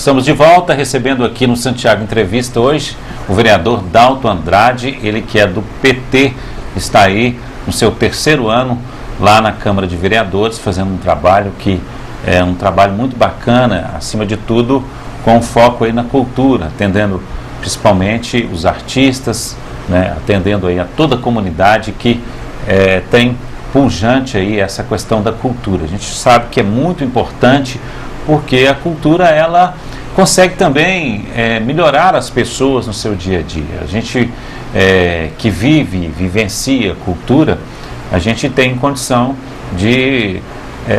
Estamos de volta, recebendo aqui no Santiago Entrevista hoje o vereador Dalto Andrade, ele que é do PT, está aí no seu terceiro ano lá na Câmara de Vereadores, fazendo um trabalho que é um trabalho muito bacana, acima de tudo, com foco aí na cultura, atendendo principalmente os artistas, né, atendendo aí a toda a comunidade que tem pujante aí essa questão da cultura. A gente sabe que é muito importante porque a cultura, ela consegue também melhorar as pessoas no seu dia a dia. A gente que vivencia cultura, a gente tem condição de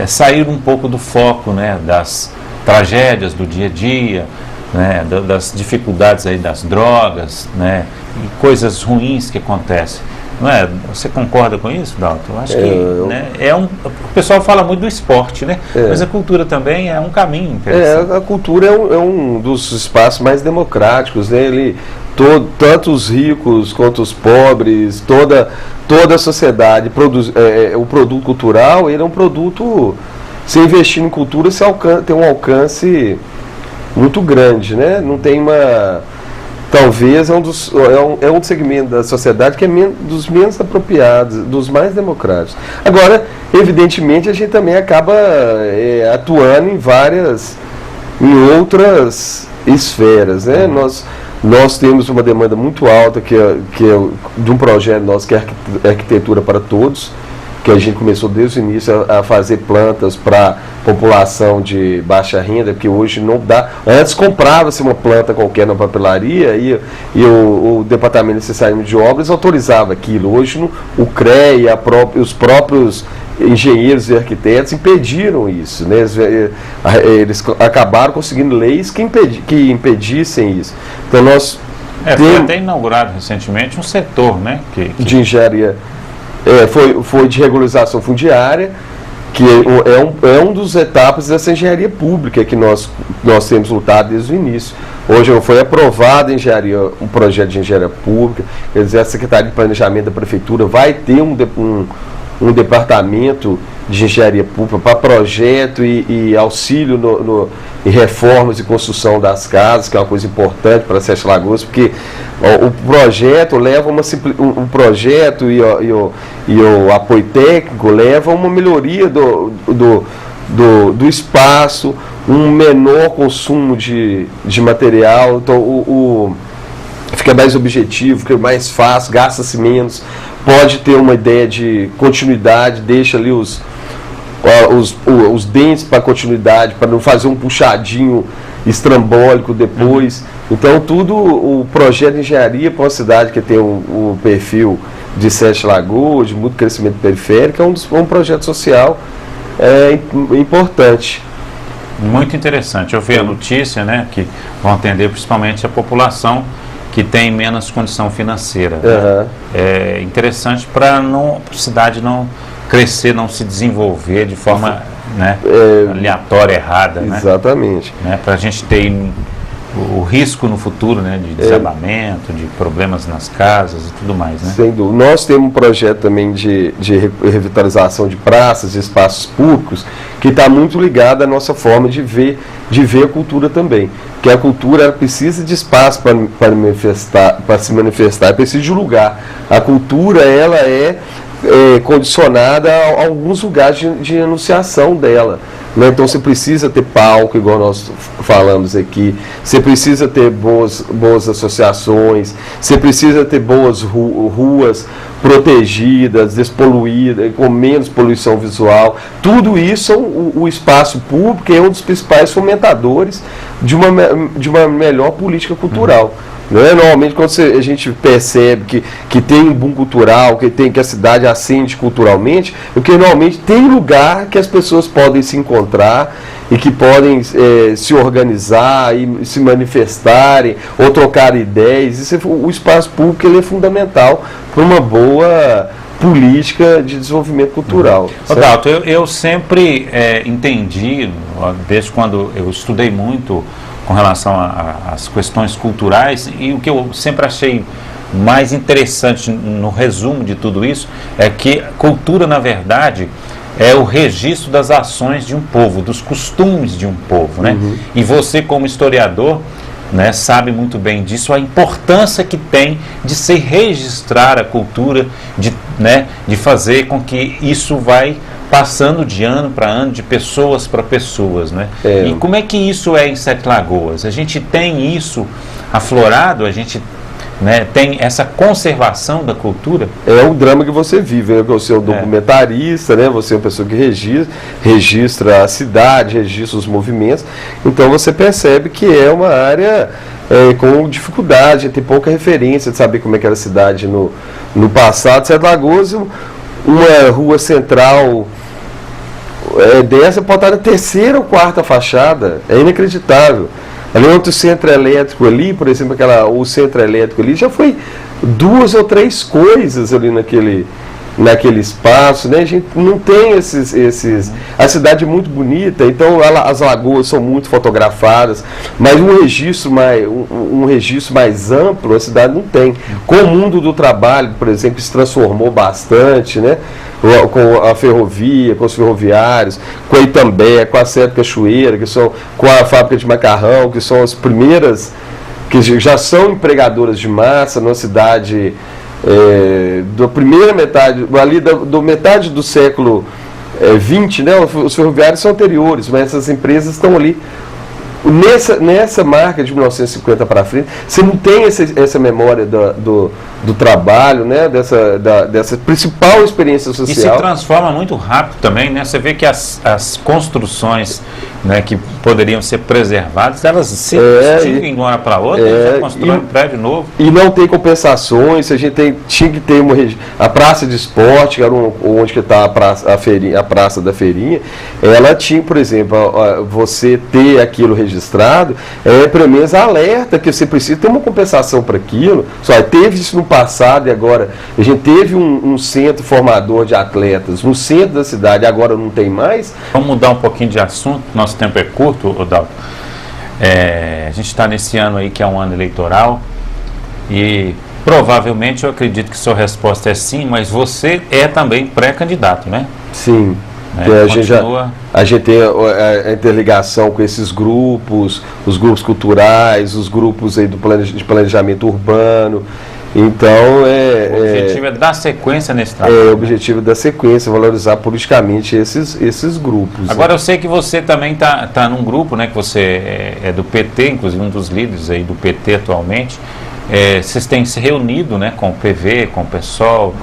sair um pouco do foco, né, das tragédias do dia a dia, né, das dificuldades aí das drogas, né, e coisas ruins que acontecem. Não é? Você concorda com isso, Dalto? Eu acho que né, o pessoal fala muito do esporte, né? Mas a cultura também é um caminho interessante. A cultura é um dos espaços mais democráticos, né? Tanto os ricos quanto os pobres, toda a sociedade produz. O produto cultural, ele é um produto. Se investir em cultura, você tem um alcance muito grande, né? Não tem uma. Talvez é um segmento da sociedade que é dos menos apropriados, dos mais democráticos. Agora, evidentemente, a gente também acaba atuando em outras esferas, né? Nós temos uma demanda muito alta que é de um projeto nosso que é Arquitetura para Todos, que a gente começou desde o início a fazer plantas para população de baixa renda, porque hoje não dá. Antes comprava-se uma planta qualquer na papelaria e o Departamento de Licenciamento de Obras autorizava aquilo. Hoje o CREA e os próprios engenheiros e arquitetos impediram isso, né? Eles acabaram conseguindo leis que impedissem isso. Então nós foi até inaugurado recentemente um setor, né, de engenharia. Foi de regularização fundiária, que é um dos etapas dessa engenharia pública que nós temos lutado desde o início. Hoje foi aprovado um projeto de engenharia pública, quer dizer, a Secretaria de Planejamento da Prefeitura vai ter um departamento de engenharia pública para projeto e auxílio em reformas e construção das casas, que é uma coisa importante para Sete Lagoas, porque o projeto leva um projeto e o apoio técnico leva a uma melhoria do espaço, um menor consumo de material, então fica mais objetivo, fica mais fácil, gasta-se menos, pode ter uma ideia de continuidade, deixa ali os dentes para continuidade, para não fazer um puxadinho estrambólico depois. Então o projeto de engenharia para uma cidade que tem um perfil de Sete Lagoas, de muito crescimento periférico, é um projeto social importante. Muito interessante. Eu vi a notícia, né, que vão atender principalmente a população que tem menos condição financeira. Né? É interessante para a cidade não crescer, não se desenvolver de forma aleatória, errada. Exatamente. Né? Para a gente ter o risco no futuro, né, de desabamento, de problemas nas casas e tudo mais. Né? Sem dúvida. Nós temos um projeto também de revitalização de praças e espaços públicos que está muito ligado à nossa forma de ver a cultura também. Que a cultura ela precisa de espaço para se manifestar, precisa de lugar. A cultura ela é condicionada a alguns lugares de enunciação dela. Né? Então você precisa ter palco, igual nós falamos aqui, você precisa ter boas associações, você precisa ter boas ruas protegidas, despoluídas, com menos poluição visual. Tudo isso, o espaço público é um dos principais fomentadores de uma melhor política cultural. Né? Normalmente, quando a gente percebe que tem um boom cultural, que a cidade ascende culturalmente, porque normalmente tem lugar que as pessoas podem se encontrar e que podem se organizar e se manifestarem ou trocar ideias. O espaço público ele é fundamental para uma boa política de desenvolvimento cultural. Dalto, eu sempre entendi, desde quando eu estudei muito com relação às questões culturais, e o que eu sempre achei mais interessante no resumo de tudo isso é que cultura, na verdade, é o registro das ações de um povo, dos costumes de um povo, né? E você, como historiador, né, sabe muito bem disso, a importância que tem de se registrar a cultura, de fazer com que isso vai passando de ano para ano, de pessoas para pessoas, né? E como é que isso é em Sete Lagoas? A gente tem isso aflorado, a gente, né, tem essa conservação da cultura? É um drama que você vive, né? Você é um documentarista, né? Você é uma pessoa que registra a cidade, registra os movimentos, então você percebe que é uma área com dificuldade, tem pouca referência de saber como é que era a cidade no passado. Sete Lagoas, uma rua central dessa pode estar na terceira ou quarta fachada, é inacreditável. Ali outro centro elétrico ali, por exemplo, o centro elétrico ali já foi 2 ou 3 coisas ali naquele espaço, né? A gente não tem a cidade é muito bonita, então as lagoas são muito fotografadas, mas um registro mais amplo a cidade não tem. Com o mundo do trabalho, por exemplo, se transformou bastante, né? Com a ferrovia, com os ferroviários, com a Itambé, com a Sete Cachoeira, com a fábrica de macarrão, que são as primeiras, que já são empregadoras de massa numa cidade da primeira metade, ali do metade do século XX, né? Os ferroviários são anteriores, mas essas empresas estão ali. Nessa marca de 1950 para frente, você não tem essa memória do trabalho, né? dessa principal experiência social. E se transforma muito rápido também, né? Você vê que as construções, né, que poderiam ser preservadas, elas se extinguem de uma hora para outra, já constroem um prédio novo. E não tem compensações. A gente tinha que ter a praça de esporte, que era onde está a praça da feirinha, ela tinha, por exemplo, você ter aquilo registrado, pelo menos alerta que você precisa ter uma compensação para aquilo. Só teve isso no passado e agora a gente teve um centro formador de atletas no centro da cidade, agora não tem mais. Vamos mudar um pouquinho de assunto, nosso tempo é curto, Odalto. A gente está nesse ano aí que é um ano eleitoral e provavelmente eu acredito que sua resposta é sim, mas você é também pré-candidato, né? Sim. A gente tem a interligação com esses grupos, os grupos culturais, os grupos aí de planejamento urbano. Então, o objetivo é dar sequência nesse trabalho. O objetivo da sequência, valorizar politicamente esses grupos. Agora, eu sei que você também está num grupo, né, que você é do PT, inclusive um dos líderes aí do PT atualmente. Vocês têm se reunido, né, com o PV, com o PSOL,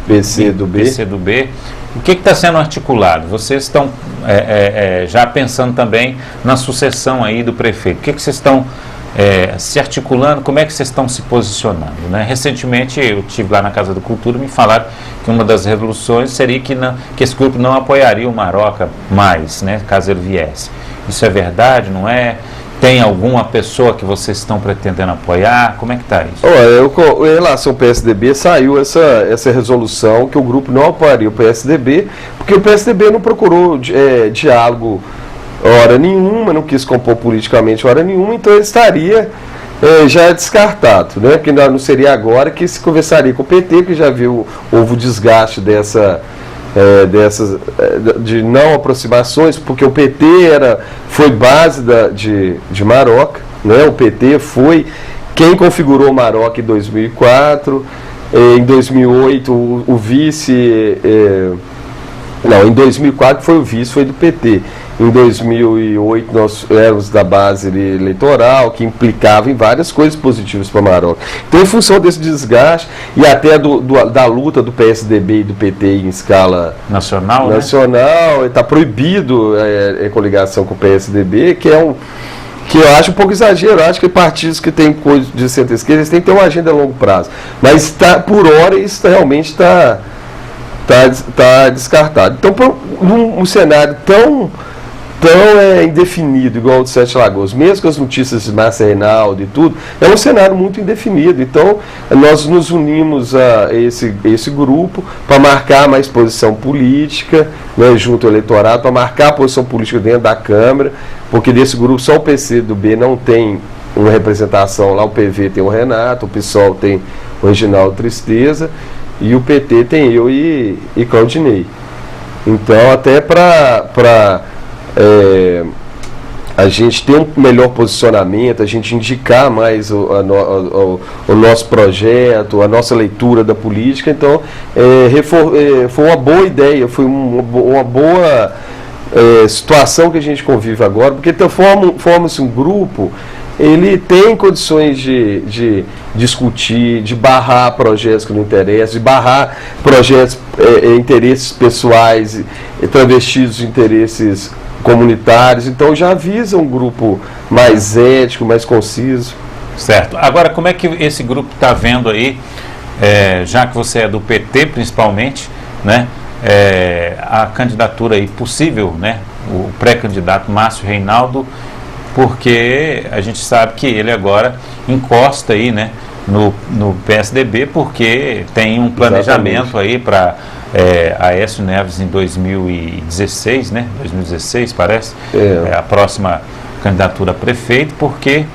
PCdoB. O que está sendo articulado? Vocês estão já pensando também na sucessão aí do prefeito. O que vocês estão se articulando? Como é que vocês estão se posicionando, né? Recentemente eu estive lá na Casa da Cultura e me falaram que uma das resoluções seria que esse grupo não apoiaria o Maroca mais, né, caso ele viesse. Isso é verdade, não é? Tem alguma pessoa que vocês estão pretendendo apoiar? Como é que está isso? Em relação ao PSDB, saiu essa resolução que o grupo não apoiaria o PSDB, porque o PSDB não procurou diálogo hora nenhuma, não quis compor politicamente hora nenhuma, então ele estaria já descartado, né? Porque não seria agora que se conversaria com o PT, que já houve o desgaste de não aproximações, porque o PT foi base de Maroca, né? O PT foi quem configurou o Maroca em 2004, em 2008 o vice, em 2004 foi o vice, foi do PT. Em 2008 nós éramos da base eleitoral, que implicava em várias coisas positivas para Maroca. Então, em função desse desgaste e até da luta do PSDB e do PT em escala nacional, está proibido a coligação com o PSDB, que eu acho um pouco exagero. Eu acho que partidos que têm coisa de centro-esquerda, eles têm que ter uma agenda a longo prazo. Mas por hora isso realmente está descartado. Então, num cenário tão indefinido, igual o de Sete Lagoas, mesmo com as notícias de Márcia Reinaldo e tudo, é um cenário muito indefinido. Então, nós nos unimos a esse grupo para marcar mais posição política, né, junto ao eleitorado, para marcar a posição política dentro da Câmara, porque desse grupo só o PCdoB não tem uma representação lá, o PV tem o Renato, o PSOL tem o Reginaldo Tristeza, e o PT tem eu e Claudinei. Então, até para a gente ter um melhor posicionamento, a gente indicar mais o nosso projeto, a nossa leitura da política. Então, foi uma boa ideia, foi uma boa situação que a gente convive agora, porque forma-se um grupo, ele tem condições de discutir, de barrar projetos que não interessam, de barrar projetos, interesses pessoais, travestidos de interesses comunitários. Então já avisa um grupo mais ético, mais conciso. Certo. Agora, como é que esse grupo está vendo aí, já que você é do PT principalmente, né, a candidatura aí possível, né, o pré-candidato Márcio Reynaldo, porque a gente sabe que ele agora encosta aí, né, no PSDB, porque tem um planejamento aí para Aécio Neves em 2016, né? 2016 parece, a próxima candidatura a prefeito, porque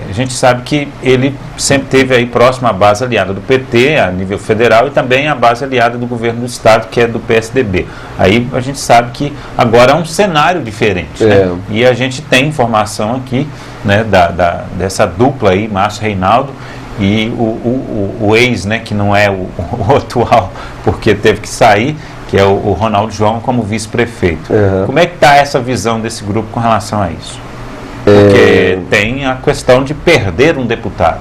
a gente sabe que ele sempre teve aí próximo à base aliada do PT a nível federal e também a base aliada do governo do estado, que é do PSDB. Aí a gente sabe que agora é um cenário diferente, né? E a gente tem informação aqui, né, dessa dupla aí, Márcio Reynaldo e o ex, né, que não é o atual, porque teve que sair, que é o Ronaldo João como vice-prefeito. Como é que está essa visão desse grupo com relação a isso? Porque tem a questão de perder um deputado.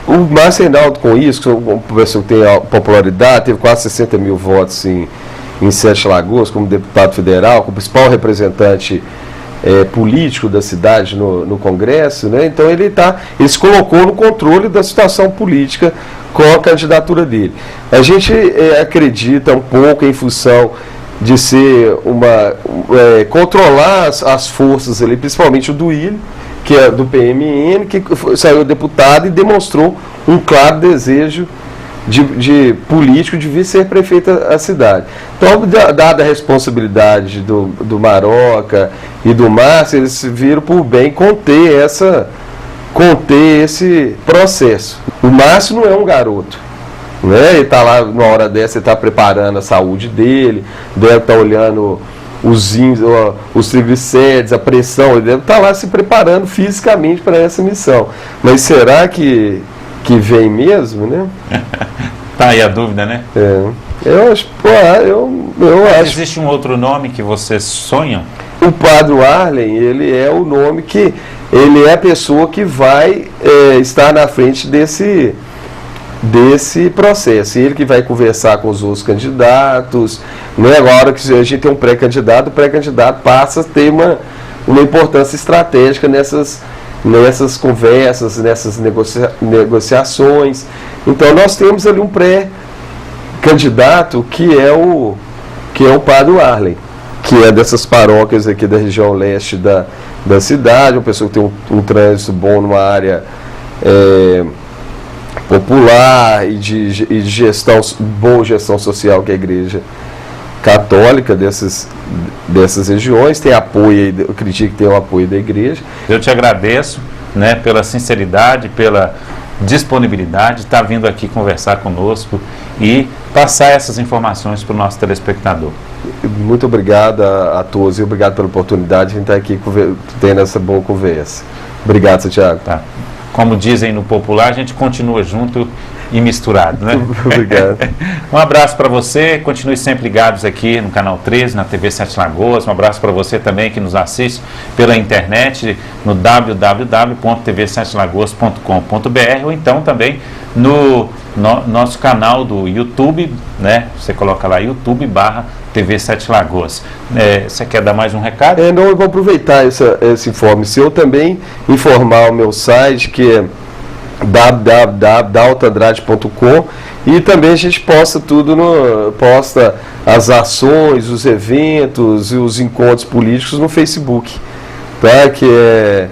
O Márcio Reynaldo, com isso, uma pessoa que tem popularidade, teve quase 60 mil votos em Sete Lagoas como deputado federal, como principal representante político da cidade no Congresso, né? Então ele se colocou no controle da situação política com a candidatura dele. A gente acredita um pouco em função de ser controlar as forças ali, principalmente o Duílio, que é do PMN, que saiu deputado e demonstrou um claro desejo de político de vir ser prefeito da cidade. Então, dada a responsabilidade do Maroca e do Márcio, eles viram por bem conter esse processo. O Márcio não é um garoto, né? Ele está lá, numa hora dessa, ele está preparando a saúde dele, deve estar olhando os triglicérides, a pressão, ele deve estar lá se preparando fisicamente para essa missão. Mas será que vem mesmo, né? Tá aí a dúvida, né? Eu acho, Existe um outro nome que vocês sonham? O Padre Arlen, ele é o nome que, ele é a pessoa que vai estar na frente desse processo, ele que vai conversar com os outros candidatos, né? Agora que a gente tem um pré-candidato, o pré-candidato passa a ter uma importância estratégica nessas conversas, nessas negociações. Então nós temos ali um pré-candidato que é o Padre Arlen, que é dessas paróquias aqui da região leste da cidade, uma pessoa que tem um trânsito bom numa área popular e de boa gestão social, que é a igreja católica dessas regiões, tem apoio, eu acredito que tem o apoio da igreja. Eu te agradeço, né, pela sinceridade, pela disponibilidade, estar vindo aqui conversar conosco e passar essas informações para o nosso telespectador. Muito obrigado a todos e obrigado pela oportunidade de a gente estar aqui tendo essa boa conversa. Obrigado, Santiago. Tá. Como dizem no popular, a gente continua junto e misturado, né? Obrigado. Um abraço para você, continue sempre ligados aqui no Canal 13, na TV Sete Lagoas. Um abraço para você também que nos assiste pela internet no www.tvsetelagoas.com.br ou então também no nosso canal do YouTube, né? Você coloca lá YouTube/TV Sete Lagoas. Você quer dar mais um recado? Não, eu vou aproveitar esse informe seu também, informar o meu site, que é www.daltandrade.com, e também a gente posta posta as ações, os eventos e os encontros políticos no Facebook, tá? Que é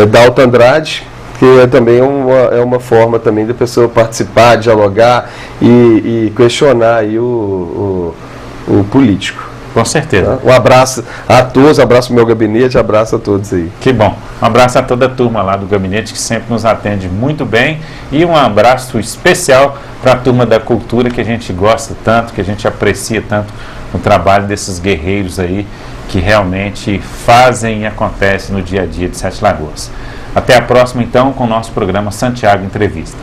Dalton Andrade, que também é uma forma também da pessoa participar, dialogar e questionar aí o político. Com certeza. Tá? Um abraço a todos, abraço ao meu gabinete, abraço a todos aí. Que bom. Um abraço a toda a turma lá do gabinete que sempre nos atende muito bem e um abraço especial para a turma da cultura que a gente gosta tanto, que a gente aprecia tanto o trabalho desses guerreiros aí que realmente fazem e acontecem no dia a dia de Sete Lagoas. Até a próxima então com o nosso programa Santiago Entrevista.